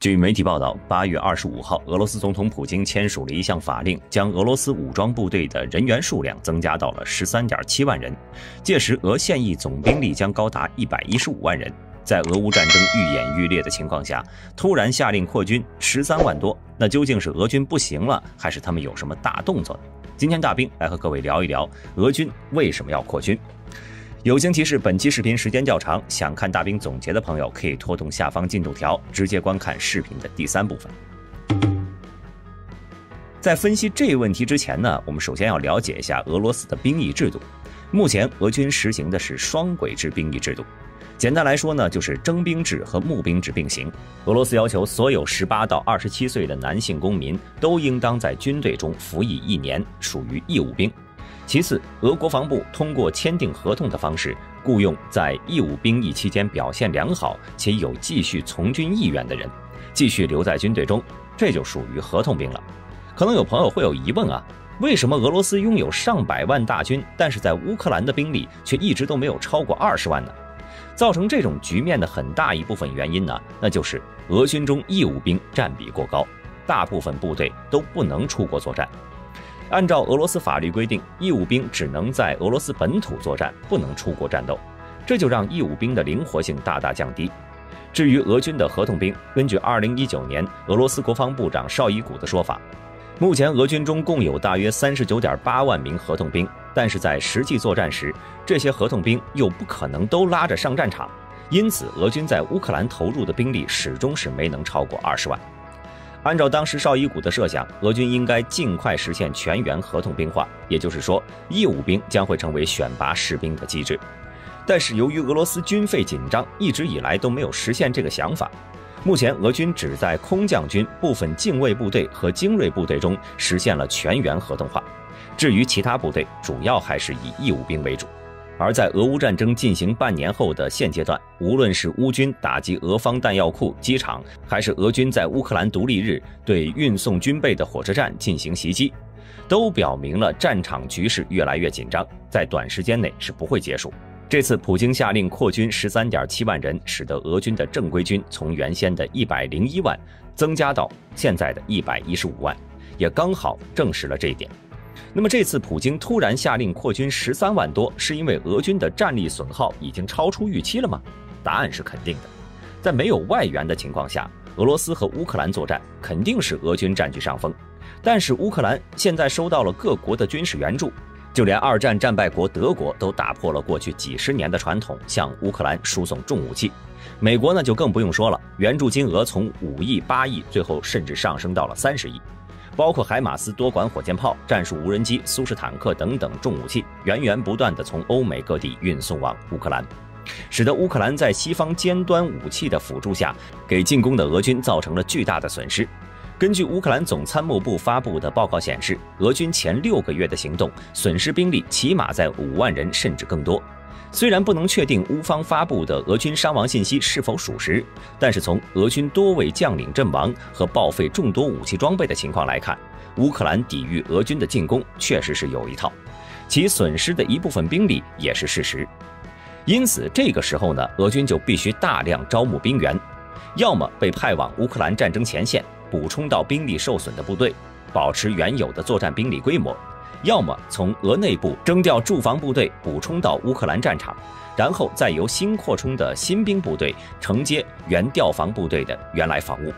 据媒体报道，8月25号，俄罗斯总统普京签署了一项法令，将俄罗斯武装部队的人员数量增加到了13.7万人。届时，俄现役总兵力将高达115万人。在俄乌战争愈演愈烈的情况下，突然下令扩军13万多，那究竟是俄军不行了，还是他们有什么大动作呢？今天大兵来和各位聊一聊俄军为什么要扩军。友情提示，本期视频时间较长，想看大兵总结的朋友可以拖动下方进度条，直接观看视频的第3部分。在分析这个问题之前呢，我们首先要了解一下俄罗斯的兵役制度。目前俄军实行的是双轨制兵役制度，简单来说呢，就是征兵制和募兵制并行。俄罗斯要求所有18到27岁的男性公民都应当在军队中服役1年，属于义务兵。其次，俄国防部通过签订合同的方式，雇佣在义务兵役期间表现良好且有继续从军意愿的人，继续留在军队中，这就属于合同兵了。可能有朋友会有疑问啊，为什么俄罗斯拥有上百万大军，但是在乌克兰的兵力却一直都没有超过20万呢？造成这种局面的很大一部分原因呢，那就是俄军中义务兵占比过高，大部分部队都不能出国作战。按照俄罗斯法律规定，义务兵只能在俄罗斯本土作战，不能出国战斗，这就让义务兵的灵活性大大降低。至于俄军的合同兵，根据2019年俄罗斯国防部长绍伊古的说法，目前俄军中共有大约39.8万名合同兵，但是在实际作战时，这些合同兵又不可能都拉着上战场，因此俄军在乌克兰投入的兵力始终是没能超过20万。按照当时绍伊古的设想，俄军应该尽快实现全员合同兵化，也就是说，义务兵将会成为选拔士兵的机制。但是由于俄罗斯军费紧张，一直以来都没有实现这个想法。目前俄军只在空降军、部分近卫部队和精锐部队中实现了全员合同化，至于其他部队，主要还是以义务兵为主。而在俄乌战争进行半年后的现阶段，无论是乌军打击俄方弹药库、机场，还是俄军在乌克兰独立日对运送军备的火车站进行袭击，都表明了战场局势越来越紧张，在短时间内是不会结束。这次普京下令扩军13.7万人，使得俄军的正规军从原先的101万增加到现在的115万，也刚好证实了这一点。那么这次普京突然下令扩军13万多，是因为俄军的战力损耗已经超出预期了吗？答案是肯定的。在没有外援的情况下，俄罗斯和乌克兰作战肯定是俄军占据上风，但是乌克兰现在收到了各国的军事援助，就连2战战败国德国都打破了过去几十年的传统，向乌克兰输送重武器。美国呢就更不用说了，援助金额从5亿、8亿，最后甚至上升到了30亿。包括海马斯多管火箭炮、战术无人机、苏式坦克等等重武器，源源不断地从欧美各地运送往乌克兰，使得乌克兰在西方尖端武器的辅助下，给进攻的俄军造成了巨大的损失。根据乌克兰总参谋部发布的报告显示，俄军前6个月的行动损失兵力起码在5万人甚至更多。虽然不能确定乌方发布的俄军伤亡信息是否属实，但是从俄军多位将领阵亡和报废众多武器装备的情况来看，乌克兰抵御俄军的进攻确实是有一套，其损失的一部分兵力也是事实。因此这个时候呢，俄军就必须大量招募兵员，要么被派往乌克兰战争前线，补充到兵力受损的部队，保持原有的作战兵力规模，要么从俄内部征调驻防部队补充到乌克兰战场，然后再由新扩充的新兵部队承接原调防部队的原来防务。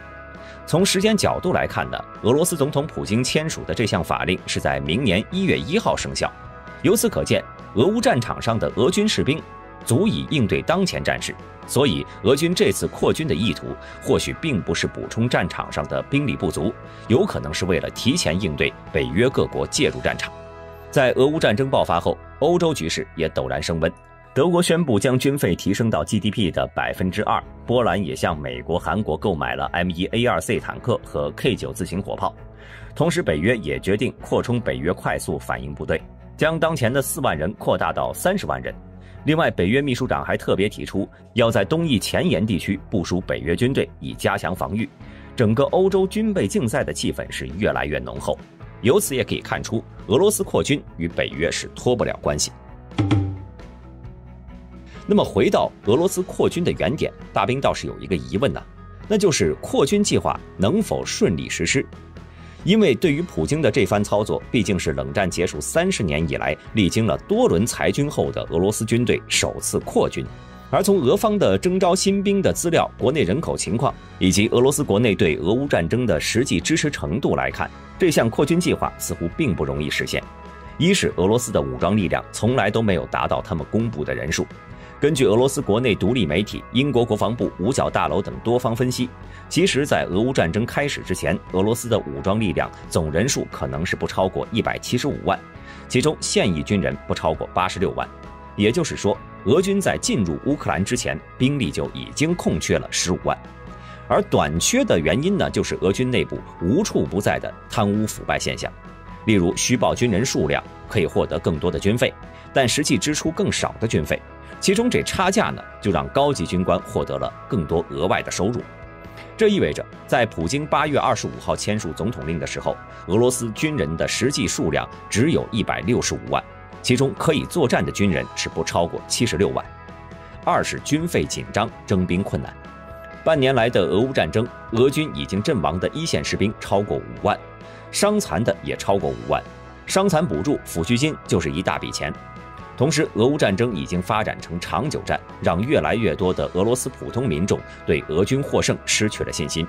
从时间角度来看呢，俄罗斯总统普京签署的这项法令是在明年1月1号生效。由此可见，俄乌战场上的俄军士兵足以应对当前战事，所以俄军这次扩军的意图或许并不是补充战场上的兵力不足，有可能是为了提前应对北约各国介入战场。在俄乌战争爆发后，欧洲局势也陡然升温，德国宣布将军费提升到 GDP 的2%，波兰也向美国、韩国购买了 M1A2C 坦克和 K9 自行火炮。同时北约也决定扩充北约快速反应部队，将当前的4万人扩大到30万人。另外，北约秘书长还特别提出，要在东翼前沿地区部署北约军队，以加强防御。整个欧洲军备竞赛的气氛是越来越浓厚，由此也可以看出，俄罗斯扩军与北约是脱不了关系。那么回到俄罗斯扩军的原点，大兵倒是有一个疑问呢，那就是扩军计划能否顺利实施。因为对于普京的这番操作，毕竟是冷战结束30年以来历经了多轮裁军后的俄罗斯军队首次扩军。而从俄方的征召新兵的资料、国内人口情况以及俄罗斯国内对俄乌战争的实际支持程度来看，这项扩军计划似乎并不容易实现。一是俄罗斯的武装力量从来都没有达到他们公布的人数。根据俄罗斯国内独立媒体、英国国防部、五角大楼等多方分析，其实在俄乌战争开始之前，俄罗斯的武装力量总人数可能是不超过175万，其中现役军人不超过86万。也就是说，俄军在进入乌克兰之前，兵力就已经空缺了15万。而短缺的原因呢，就是俄军内部无处不在的贪污腐败现象。例如虚报军人数量，可以获得更多的军费，但实际支出更少的军费，其中这差价呢，就让高级军官获得了更多额外的收入。这意味着，在普京8月25号签署总统令的时候，俄罗斯军人的实际数量只有165万，其中可以作战的军人是不超过76万。二是军费紧张，征兵困难。半年来的俄乌战争，俄军已经阵亡的一线士兵超过5万，伤残的也超过5万，伤残补助、抚恤金就是一大笔钱。同时，俄乌战争已经发展成长久战，让越来越多的俄罗斯普通民众对俄军获胜失去了信心，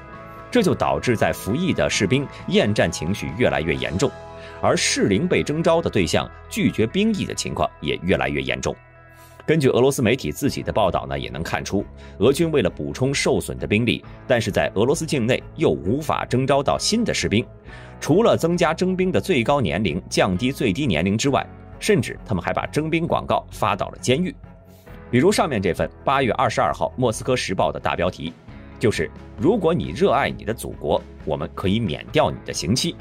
这就导致在服役的士兵厌战情绪越来越严重，而适龄被征召的对象拒绝兵役的情况也越来越严重。根据俄罗斯媒体自己的报道呢，也能看出，俄军为了补充受损的兵力，但是在俄罗斯境内又无法征召到新的士兵，除了增加征兵的最高年龄、降低最低年龄之外，甚至他们还把征兵广告发到了监狱。比如上面这份8月22号《莫斯科时报》的大标题，就是如果你热爱你的祖国，我们可以免掉你的刑期。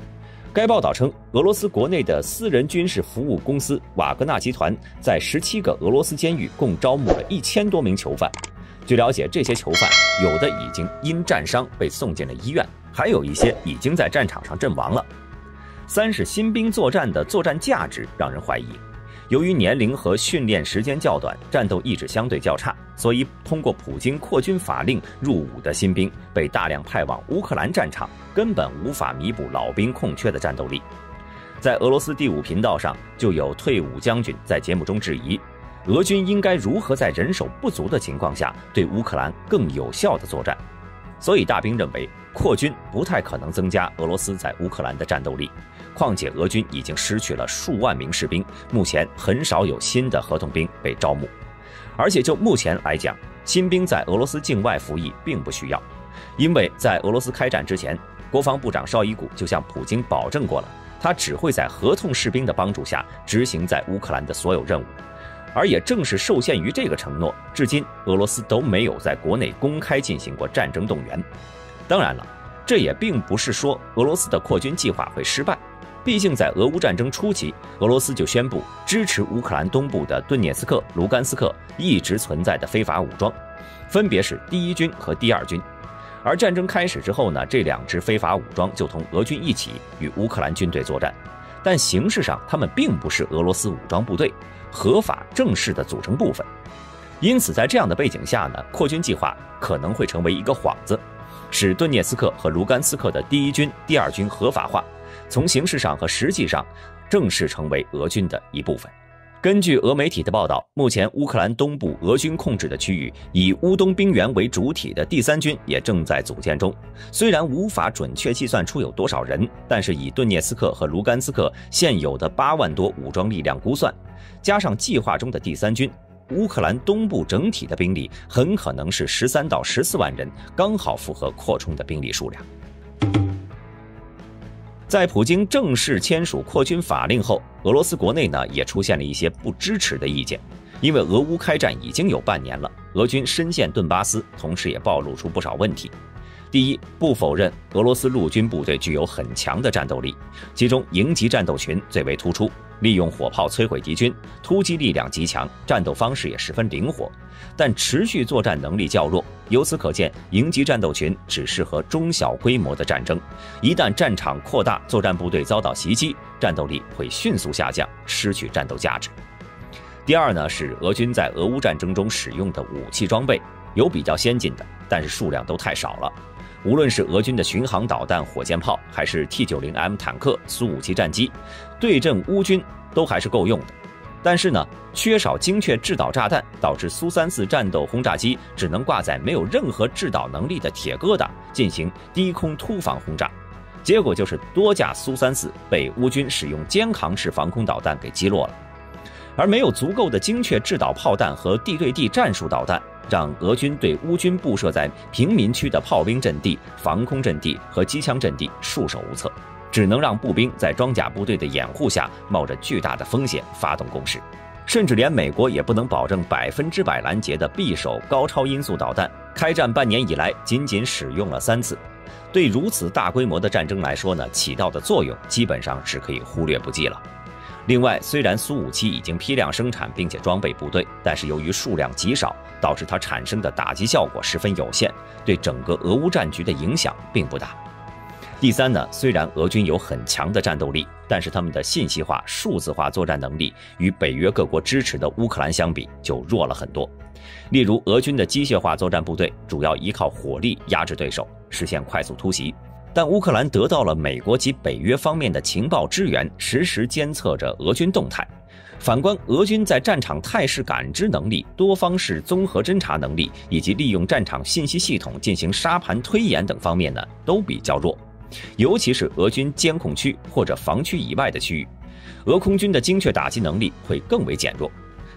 该报道称，俄罗斯国内的私人军事服务公司瓦格纳集团在17个俄罗斯监狱共招募了1000多名囚犯。据了解，这些囚犯有的已经因战伤被送进了医院，还有一些已经在战场上阵亡了。三是新兵作战的作战价值让人怀疑。由于年龄和训练时间较短，战斗意志相对较差，所以通过普京扩军法令入伍的新兵被大量派往乌克兰战场，根本无法弥补老兵空缺的战斗力。在俄罗斯第5频道上，就有退伍将军在节目中质疑，俄军应该如何在人手不足的情况下对乌克兰更有效的作战。所以大兵认为，扩军不太可能增加俄罗斯在乌克兰的战斗力。况且俄军已经失去了数万名士兵，目前很少有新的合同兵被招募。而且就目前来讲，新兵在俄罗斯境外服役并不需要，因为在俄罗斯开战之前，国防部长绍伊古就向普京保证过了，他只会在合同士兵的帮助下执行在乌克兰的所有任务。而也正是受限于这个承诺，至今俄罗斯都没有在国内公开进行过战争动员。当然了，这也并不是说俄罗斯的扩军计划会失败。毕竟在俄乌战争初期，俄罗斯就宣布支持乌克兰东部的顿涅茨克、卢甘斯克一直存在的非法武装，分别是第1军和第2军。而战争开始之后呢，这2支非法武装就同俄军一起与乌克兰军队作战，但形式上他们并不是俄罗斯武装部队合法正式的组成部分。因此在这样的背景下呢，扩军计划可能会成为一个幌子，使顿涅茨克和卢甘斯克的第1军、第2军合法化，从形式上和实际上正式成为俄军的一部分。根据俄媒体的报道，目前乌克兰东部俄军控制的区域，以乌东兵员为主体的第3军也正在组建中。虽然无法准确计算出有多少人，但是以顿涅茨克和卢甘斯克现有的8万多武装力量估算，加上计划中的第3军，乌克兰东部整体的兵力很可能是13到14万人，刚好符合扩充的兵力数量。在普京正式签署扩军法令后，俄罗斯国内呢也出现了一些不支持的意见。因为俄乌开战已经有半年了，俄军深陷顿巴斯，同时也暴露出不少问题。第一，不否认俄罗斯陆军部队具有很强的战斗力，其中营级战斗群最为突出，利用火炮摧毁敌军，突击力量极强，战斗方式也十分灵活，但持续作战能力较弱。由此可见，营级战斗群只适合中小规模的战争，一旦战场扩大，作战部队遭到袭击，战斗力会迅速下降，失去战斗价值。第二呢，是俄军在俄乌战争中使用的武器装备，有比较先进的，但是数量都太少了。无论是俄军的巡航导弹、火箭炮，还是 T-90M 坦克、苏57战机，对阵乌军都还是够用的。但是呢，缺少精确制导炸弹，导致苏34战斗轰炸机只能挂载没有任何制导能力的铁疙瘩进行低空突防轰炸，结果就是多架苏34被乌军使用肩扛式防空导弹给击落了。而没有足够的精确制导炮弹和地对地战术导弹，让俄军对乌军布设在平民区的炮兵阵地、防空阵地和机枪阵地束手无策，只能让步兵在装甲部队的掩护下冒着巨大的风险发动攻势。甚至连美国也不能保证100%拦截的匕首高超音速导弹，开战半年以来仅仅使用了3次。对如此大规模的战争来说呢，起到的作用基本上是可以忽略不计了。另外，虽然苏57已经批量生产并且装备部队，但是由于数量极少，导致它产生的打击效果十分有限，对整个俄乌战局的影响并不大。第三呢，虽然俄军有很强的战斗力，但是他们的信息化、数字化作战能力与北约各国支持的乌克兰相比就弱了很多。例如，俄军的机械化作战部队主要依靠火力压制对手，实现快速突袭。但乌克兰得到了美国及北约方面的情报支援，实时监测着俄军动态。反观俄军在战场态势感知能力、多方式综合侦察能力以及利用战场信息系统进行沙盘推演等方面呢，都比较弱。尤其是俄军监控区或者防区以外的区域，俄空军的精确打击能力会更为减弱。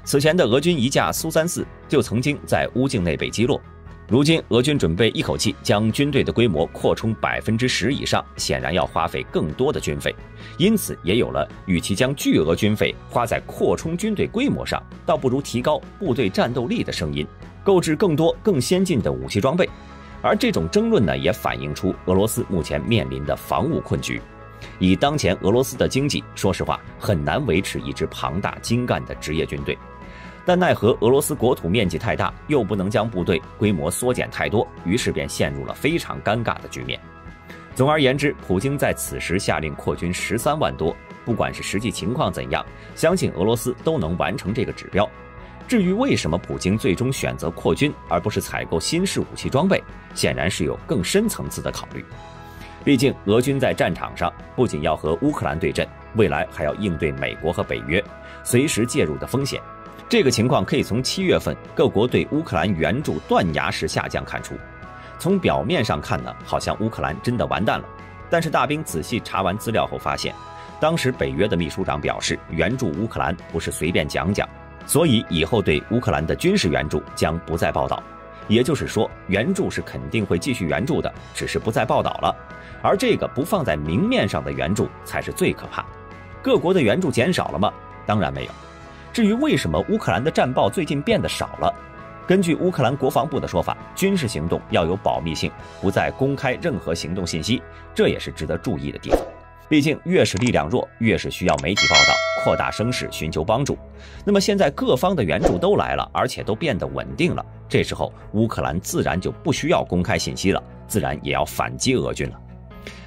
此前的俄军一架苏34就曾经在乌境内被击落。如今俄军准备一口气将军队的规模扩充10%以上，显然要花费更多的军费，因此也有了与其将巨额军费花在扩充军队规模上，倒不如提高部队战斗力的声音，购置更多更先进的武器装备。而这种争论呢，也反映出俄罗斯目前面临的防务困局。以当前俄罗斯的经济，说实话很难维持一支庞大精干的职业军队。但奈何俄罗斯国土面积太大，又不能将部队规模缩减太多，于是便陷入了非常尴尬的局面。总而言之，普京在此时下令扩军13万多，不管是实际情况怎样，相信俄罗斯都能完成这个指标。至于为什么普京最终选择扩军而不是采购新式武器装备，显然是有更深层次的考虑。毕竟俄军在战场上不仅要和乌克兰对阵，未来还要应对美国和北约随时介入的风险。这个情况可以从7月份各国对乌克兰援助断崖式下降看出。从表面上看呢，好像乌克兰真的完蛋了，但是大兵仔细查完资料后发现，当时北约的秘书长表示，援助乌克兰不是随便讲讲，所以以后对乌克兰的军事援助将不再报道。也就是说，援助是肯定会继续援助的，只是不再报道了。而这个不放在明面上的援助才是最可怕。各国的援助减少了吗？当然没有。至于为什么乌克兰的战报最近变得少了，根据乌克兰国防部的说法，军事行动要有保密性，不再公开任何行动信息，这也是值得注意的地方。毕竟越是力量弱，越是需要媒体报道，扩大声势，寻求帮助。那么现在各方的援助都来了，而且都变得稳定了，这时候乌克兰自然就不需要公开信息了，自然也要反击俄军了。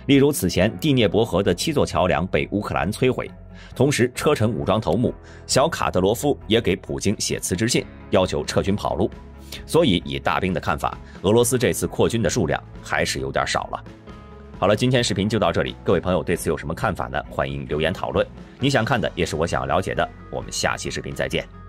例如此前第聂伯河的7座桥梁被乌克兰摧毁，同时车臣武装头目小卡德罗夫也给普京写辞职信，要求撤军跑路。所以以大兵的看法，俄罗斯这次扩军的数量还是有点少了。好了，今天视频就到这里，各位朋友对此有什么看法呢？欢迎留言讨论。你想看的也是我想要了解的，我们下期视频再见。